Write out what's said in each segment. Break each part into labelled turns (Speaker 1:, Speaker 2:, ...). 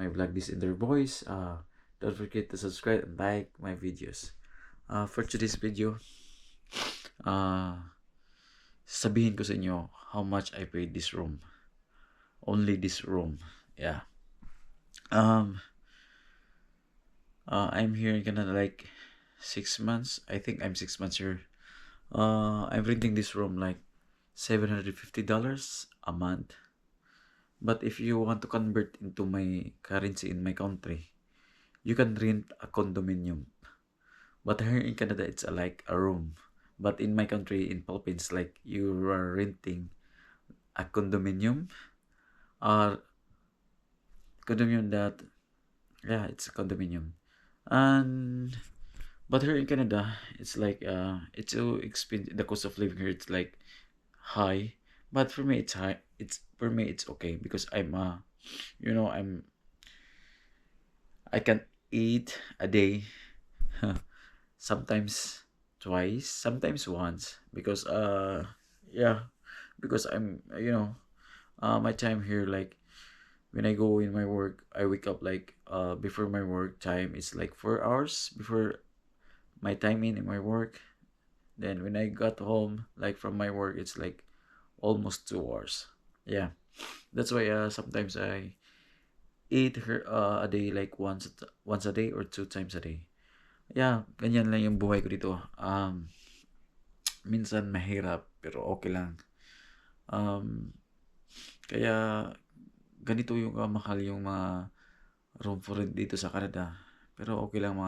Speaker 1: my vlog, this in their voice. Don't forget to subscribe and like my videos. For today's video, sabihin ko sa inyo how much I paid this room. Only this room. Yeah. I'm here in Canada like 6 months. I think I'm 6 months here. I'm renting this room like $750 a month. But if you want to convert into my currency in my country, you can rent a condominium. But here in Canada, it's like a room. But in my country, in Philippines, like you are renting a condominium, or condominium that, yeah, it's a condominium. And but here in Canada, it's like it's so expensive. The cost of living here, it's like high. But for me, it's high. It's okay because I can eat a day, sometimes twice, sometimes once, because yeah, because my time here, like when I go in my work, I wake up like before my work time it's like 4 hours before my time in my work. Then when I got home, like from my work, it's like almost 2 hours. Yeah, that's why sometimes I eat her a day like once a day or 2 times a day. Yeah, ganyan lang yung buhay ko dito. Minsan mahirap pero okay lang. Kaya ganito yung mahal yung mga room for rent dito sa Canada. Pero okay lang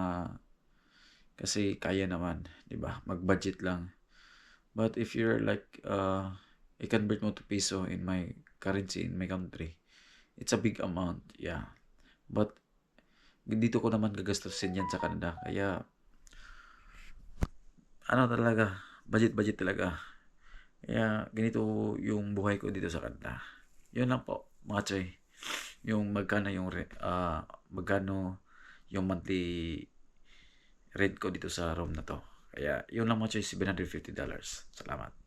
Speaker 1: kasi kaya naman, 'di ba? Mag-budget lang. But if you're like i-convert mo to peso in my currency in my country, it's a big amount, yeah. But dito ko naman gagastusin yan sa Canada. Kaya ano talaga, budget talaga. Kaya ganito yung buhay ko dito sa Canada. Yun lang po, mga choy. Yung magkano yung monthly rent ko dito sa room na to. Kaya yun lang mga choy, $750. Salamat.